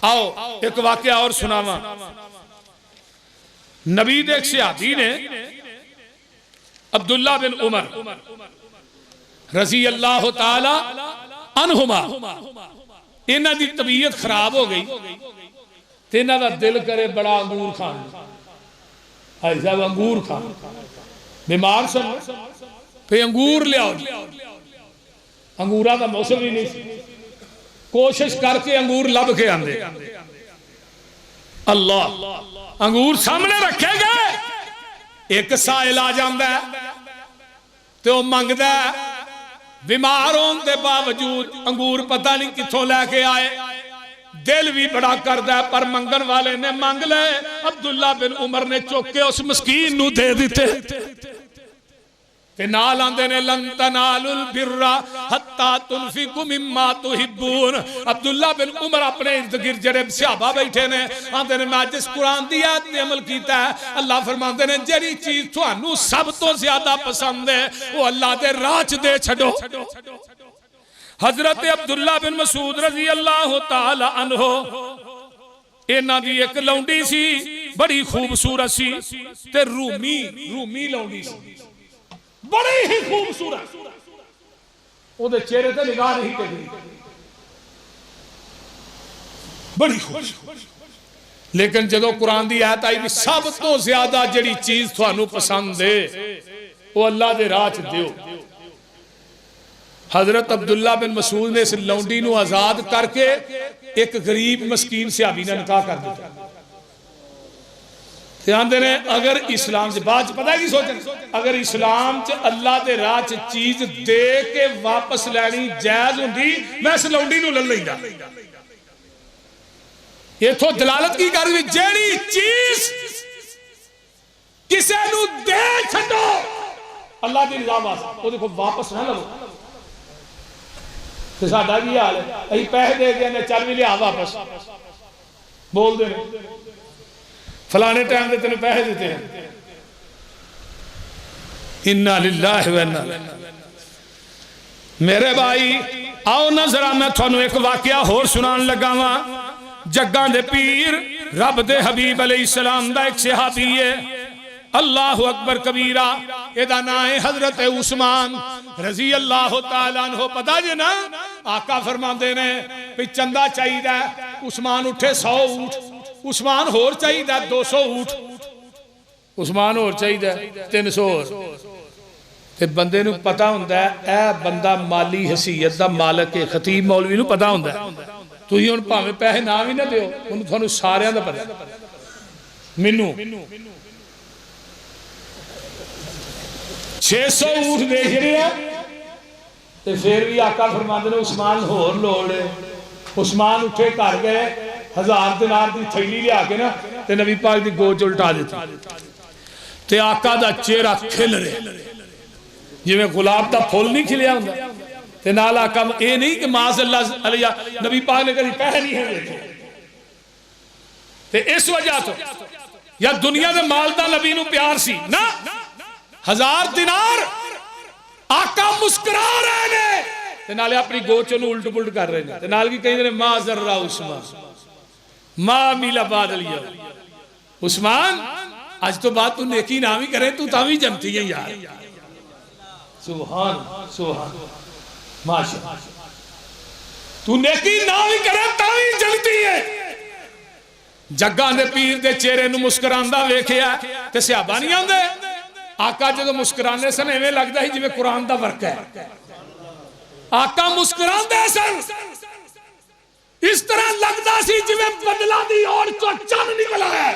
आओ एक वाकया और सुनावा। नबी दे एक सहाबी ने अब्दुल्ला बिन उमर रजी अल्लाह ताला अनहुमा, इन्हां दी तबीयत खराब हो गई ते इन्हां दा दिल करे बड़ा अंगूर खान। हाय साहब अंगूर खान, बीमार सन फिर अंगूर लियाओ। अंगूरा का मौसम ही नहीं, कोशिश करके अंगूर लब के आंदे। अल्लाह अंगूर सामने रखे गए, एक साइल आ जाता तो वह मंगदा, बीमार होने के बावजूद अंगूर पता नहीं कितों लैके आए, दिल भी बड़ा करदा पर मंगन वाले ने मंग ले। अब्दुल्ला बिन उमर ने चुक के उस मस्कीन नू दे दिते ते नाल आंदे ने लन तनालुल बिर्रा हत्ता तुनफिकु मिम्मा तुहिब्बून। अब्दुल्ला बिन उमर अपने इर्द गिर्द जेड़े सहाबा बैठे ने आंदे ने मैं जिस कुरान दी आयत ते अमल कीता है, अल्लाह फरमांदे ने जेड़ी चीज तुहानू सब तो ज्यादा पसंद है वो अल्लाह दे राह च दे छड्डो। हजरत अब्दुल्ला बिन मसूद रजी अल्लाह ताला अन्हो, इन्हां दी एक लौंडी सी बड़ी खूबसूरत सी ते रूमी लौंडी सी, बड़ी ही खूबसूरत। ओदे चेहरे ते निगाह नहीं टेकदी, बड़ी खूबसूरत। लेकिन जदों कुरान दी आयत आई भी सब तो ज्यादा जिहड़ी चीज तुहानू पसंद है वो अल्लाह दे राह च दिओ, हजरत अब्दुल्ला बिन मसूद ने इस लौंडी नू आजाद करके एक गरीब मस्कीन सहाबी ने निकाह कर दिया। आंदे ने अगर इस्लाम से बाद पता है की सोचन, अगर इस्लाम च अल्लाह दे राह च चीज दे के वापस लैनी जायज हुंदी मैं इस लौंडी नू ले लैंदा। इथों दलालत की कर दी, जेड़ी चीज किसे नू दे छड्डो अल्लाह दी रज़ा वास्ते वो देखो वापस ना लवो। ते साडा की हाल है, असीं पैसे दे गए चल भी लिया वापस, बोल दे फलाने टाइम से तेन पैसे देते हैं। इन्ना लिल्लाहि व इन्ना इलैहि राजिऊन। मेरे भाई आओ ना जरा मैं थानू एक वाकया होर सुनान लगा वा। जग्गा दे पीर रब दे हबीब अलैहिस्सलाम दा एक सहाबी है, अल्लाहु अकबर कबीरा, एदा नाम है हजरत उस्मान रजी अल्लाह तआला अन्हु। पता जे ना आका फरमाते ने भी चंदा चाहिए, उस्मान उठे 100 ऊंट, उस्मान होर चाहिए 200 ऊंट। उस्मान होर चाहिए 300 होर। ते बंदे नूं पता हुंदा है ए बंदा माली हसीयत दा मालक है। खतीब मौलवी नूं पता हुंदा है। तुसीं हुण भावें पैसे ना भी ना दिओ, हुण तुहानूं सारिआं दा पता। मैनूं 600 ऊठ दे छड़िया ते फिर भी आका फरमांदे ने उस्मान होर लोड़ है। उस्मान उठे घर गए, 1000 दिनार की थैली लिया के ना ते नबी पाक की गोद च उल्टा दी ते आका दा चेहरा खिल रहा जिवें गुलाब का फुल नहीं खिलिया हुंदा। ते नाल आका ये नहीं कि माज़अल्लाह नबी पाक ने कभी पैसे नहीं है देखे। ते इस वजह तो या दुनिया के माल का नबी नूं प्यार सी ना। 1000 दिनार आका मुस्कुरा रहे ने ते नाले अपनी गोद च उल्ट पुलट कर रहे हैं। नाल की कहते मा ज़र्रा उस्मान मा मिला बादल या उस्मान आज तो बाद तू नेकी ना भी करे तू ता भी जमती है यार। सुभान सुभान माशा तू नेकी ना भी करे ता भी जमती है। जग्गा दे पीर दे चेहरे नूं मुस्कुरांदा वेखिया ते सहाबा नहीं आंदे। आका जो मुस्कुराने सन इवें लगता है जिवें कुरान दा वर्क है। आका मुस्कुरांदे सन इस तरह लगता सी जिवें बदला दी ओर चो चन्न निकला है।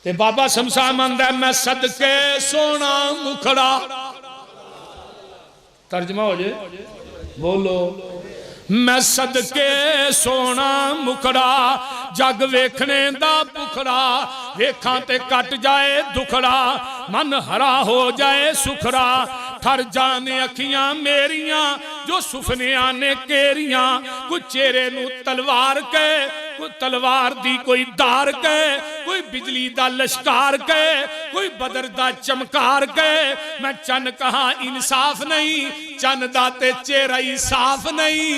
ते बाबा शमशाह मंदा मैं सदके सोना मुखड़ा। तर्जमा हो जाए बोलो। मैं सदके सोना मुखड़ा जग वेखने दा भुखड़ा वेखां ते कट जाए दुखड़ा मन हरा हो जाए सुखड़ा ठर जाने अखियां मेरियां जो सुफनिया ने केरियां कोई चेहरे नू तलवार के कोई तलवार दी कोई धार के कोई बिजली दा लश्कार के कोई बदर दा चमकार के मैं चन कहा इंसाफ नहीं चन दा ते चेहरा ही साफ नहीं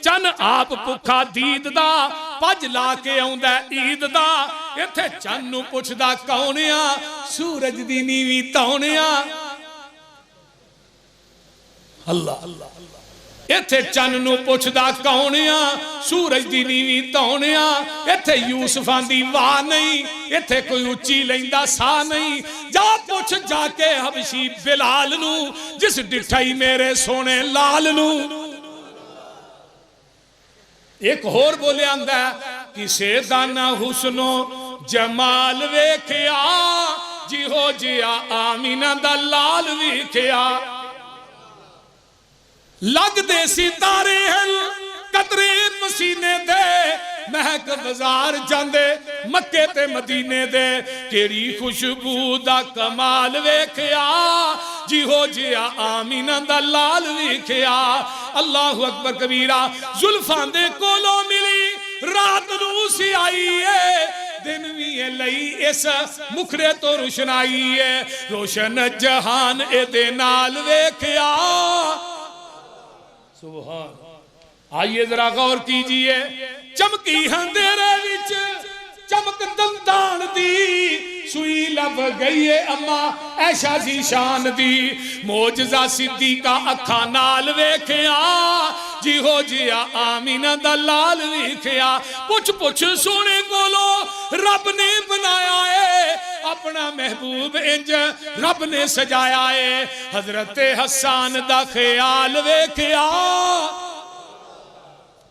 चन आप भुखा दीद दा पज ला के आउंदा ईद दा इत्थे चन नू पुछदा कौन आ सूरज दी नीवी तौन आ अल्लाह इत्थे चन नू पुछदा कौन आ सूरज दी नीवी तौन आ इत्थे यूसुफां दी वाह नहीं इत्थे कोई उच्ची लैंदा सा नहीं जा पुछ जाके हबशी बिलाल नू जिस डिठाई मेरे सोने लाल नू। एक होर बोले आंदा किसे दाना हुस्नो जमाल वेखिया जिहो जिया आमीना दा लाल वेखिया लगदे सितारे हैं कतरे पसीने दे महक बाजार जांदे मक्के ते मदीने दे केड़ी खुशबू दा कमाल वेखिया जिहो जिया आमीना दा लाल वेखिया। अल्लाहु अकबर कबीरा जुल्फां दे कोलों मिली रात नू सी आई है दिन भी है लई इस मुखड़े तो रोशनाई है रोशन जहान एदे नाल वेखिया। सुभान। आइए जरा गौर कीजिए चमकी अंधेरे विच चमक दंदान दी सुई लब गई है अम्मा ऐशा सी शान दी मोजजा सिद्दीका अखा नाल वेखिया जिहो जिया आमीना दा लाल वेखिया। पुछ पुछ सोने कोलो रब ने बनाया है अपना महबूब इंज रब ने सजाया है हजरत हसन दा ख्याल वेखिया।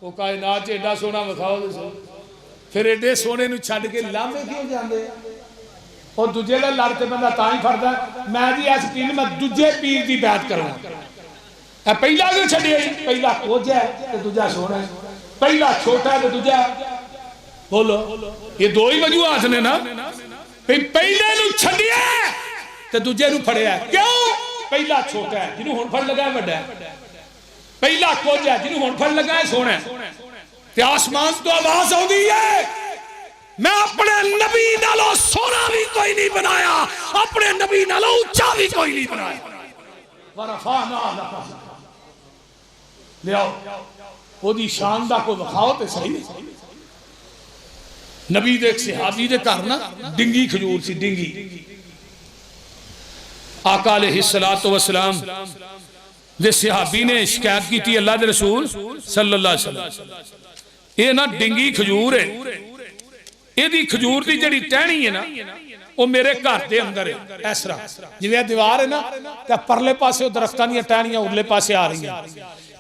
वो कायनात एडा सोना विखाओ फिर एडे सोने नूं छड्ड के लांभे क्यों जांदे और दूजे का लड़ के बंदा तां ही फड़दा मैं जी इस दिन मैं दूजे पीर की बैत करूँ पहला क्यों छड्डिया पहला कोझा है ते दूजा सोना है पहला छोटा है ते दूजा बोलो ये दो ही वजूहात ने ना पहले नूं छड्डिया ते दूजे नूं फड़िया क्यों पहला छोटा है जिन्हों हुण फड़ लगा वड्डा पहला कोझा है जिन्हों हुण फड़ लगा सोना ते आसमान तो आवाज आउंदी है मैं अपने नबी नालों सोना भी कोई नहीं बनाया अपने नबी नालों ऊंचा भी कोई नहीं बनाया लियाओ ओदी शान दा कोई विखाओ ते सही नबी दे एक सहाबी दे घर ना डिंगी खजूर सी डिंगी आका अलैहिस्सलातु वस्सलाम दे सहाबी ने शिकायत की थी अल्लाह दे रसूल सल्लल्लाहु अलैहि वसल्लम ये ना डिंगी खजूर है ਇਹਦੀ खजूर की जिहड़ी टहनी है ना वो मेरे घर के अंदर है। इस तरह जिवें दीवार है ना तो परले पासे दरख्तां दी टहनियां उरले पासे आ रही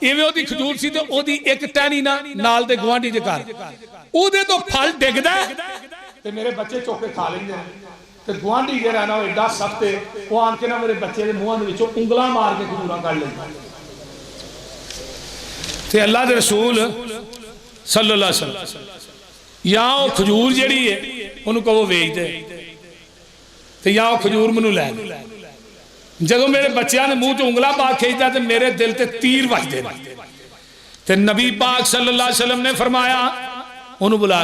इवें ओदी खजूर सी ते ओदी एक टहनी ना नाल दे गुआंढी दे घर ओदे तो फल डिगदा ते मेरे बच्चे चुक के खा लेंदे ते गुआंढी जेहड़ा ना एडा सख्त है वो आन के ना मेरे बच्चे दे मूहां दे विचों उंगलां मार के खजूरां कढ लैंदा ते अल्लाह दे रसूल सल्लल्लाहु अलैहि वसल्लम या वो खजूर जिहड़ी है उन्होंने कहो वेच दे ते या वो खजूर मैनू लै जदों मेरे बच्चों ने मूँह च उंगला पा खींचता तो मेरे दिल ते तीर वजदे ते नबी पाक सल्लल्लाहु अलैहि वसल्लम ने फरमाया उन्होंने बुला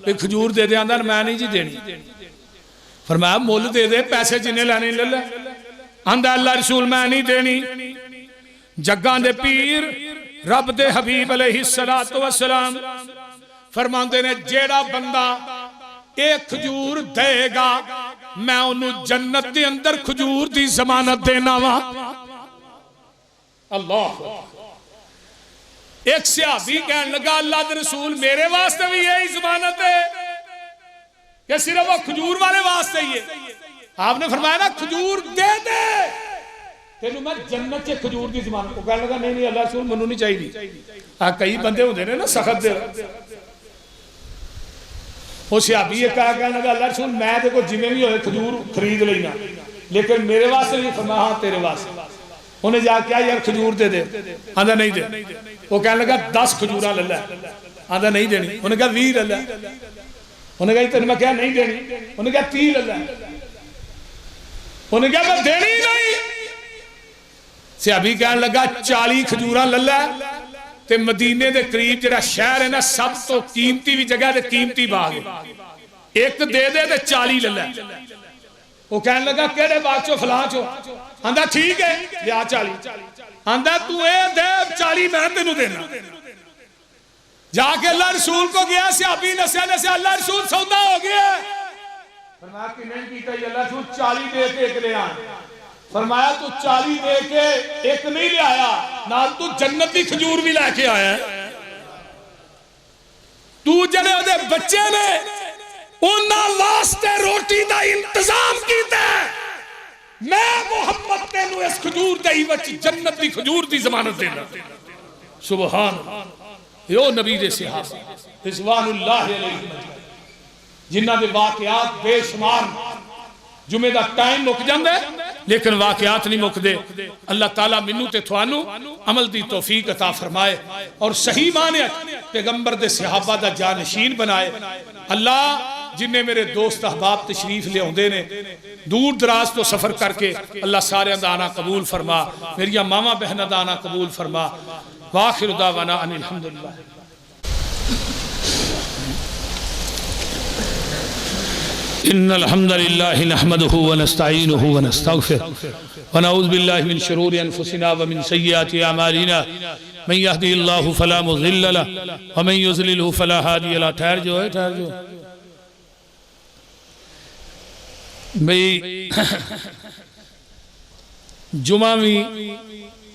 के खजूर दे दे आंदा मैं नहीं जी देनी फरमाया मुल दे दे पैसे जिन्ने लैने ले लै आंदा अल्लाह रसूल मैं नहीं देनी जग्गां दे पीर रब दे हबीब अलैहिस्सलातु वस्सलाम फरमाते ने जेड़ा बंदा एक खजूर देगा मैं उन्होंने जन्नत के अंदर खजूर की जमानत देना वा। अल्लाह एक सहाबी कहने लगा अल्लाह के रसूल मेरे वास्ते भी यही जमानत है कि सिर्फ वो खजूर वाले वास्ते ही है? आपने फरमाया ना खजूर दे दे तेनू मैं जन्नत च खजूर की जमानत। वो कहने लगा नहीं नहीं अल्लाह रसूल मैनू नहीं चाहिए। कई बंदे होंगे ने ना सख्त वो सिहाबी कहने लगा अल्लाह रसूल मैं देखो जिमें भी हो खजूर खरीद लेना लेकिन मेरे वास्ते नहीं। फरमाया हाँ तेरे वास्ते। उन्हें जाके क्या यार खजूर दे दे आंदा नहीं दे। वो कहने लगा 10 खजूर ले लै आंदा नहीं देनी। उन्हें कहा 20 ले लै। उन्हें कहा तेन मैं क्या नहीं देनी। उन्हें कहा 30 ले लै। उन्हें कहा मैं देनी नहीं। सिहाबी कहने लगा 40 खजूर ले लै ते मदीने दे करीब जिहड़ा शहर है ना सब तो कीमती भी जगह ते कीमती बाग एक दे दे ते 40 ले लै। वो कहने लगा केड़े बाग चो फलां चो आंदा ठीक है लिया 40 आंदा तू ए दे 40 मैं तेनू देना। जाके अल्लाह रसूल को गया सिहाबी नसिया नसिया अल्लाह रसूल सौदा हो गया। फरमाया कि नहीं कीता अल्लाह रसूल 40 दे के एक ले आ। फरमाया तू 40 दे के एक नहीं ले आया नाल तू जन्नती खजूर भी लेके आया। तू जड़े ओदे बच्चे ने उन्हां वास्ते रोटी दा इंतजाम कीता मैं मोहम्मद तेनू इस खजूर दे विच जन्नत दी खजूर दी जमानत देना। सुभान यो नबी दे सहाबा रिज़वानुल्लाह अलैहि जिन्हां दे वाकयात बेशुमार। जुमे दा टाइम मुक जांदा है लेकिन वाकयात नहीं मुकदे। अल्लाह ताला मैनू ते तुहानू अमल दी तौफीक अता फरमाए और सही माने पैगंबर दे सहाबा दा जानशीन बनाए। अल्लाह जिन्हें मेरे दोस्त अहबाब तशरीफ लियाउंदे ने दूर दराज तो सफर करके अल्लाह सारे दा आना कबूल फरमा। मेरिया मावा बहना दा आना कबूल फरमा। वाखिर दावाना अनिल हम्दुलिल्लाह। इन्नल हम्दुलिल्लाहि नहमदुहु व नस्तईनुहु व नस्तगफिरुहु व नऊज़ु बिल्लाहि मिन शुरूरि अनफुसिना व मिन सय्यिआति अमालिना मन यहदिहिल्लाहु फला मुज़िल्ल लहु व मन युज़लिलहु फला हादिय लहु। ठहर जो है ठहर जो भाई जुमा भी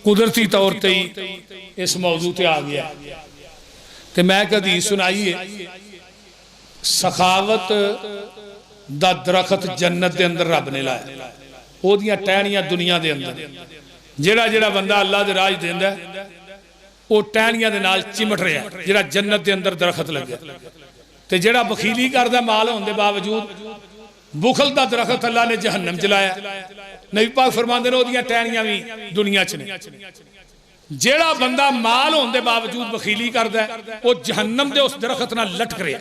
कुदरती तौर पर ही इस मौजू ते आ गया तो मैं एक हदीस सुनाई है सखावत दा दरखत जन्नत के अंदर रब ने लाया ओदियां टहनियां दुनिया के अंदर जेड़ा जेड़ा बंदा अल्लाह दे राज देंदा वो टहनियां दे नाल चिमट रहा जेड़ा जन्नत के अंदर दरखत लगे ते जेड़ा बखीली करदा माल होने बावजूद बुखल दा दरखत अल्लाह ने जहन्नम च लाया। नबी पाक फरमांदे ने ओदियां टहनियां भी दुनिया च ने। जेड़ा बंदा माल होने बावजूद बखीली करदा वो जहन्नम दे उस दरखत नाल लटक रहा।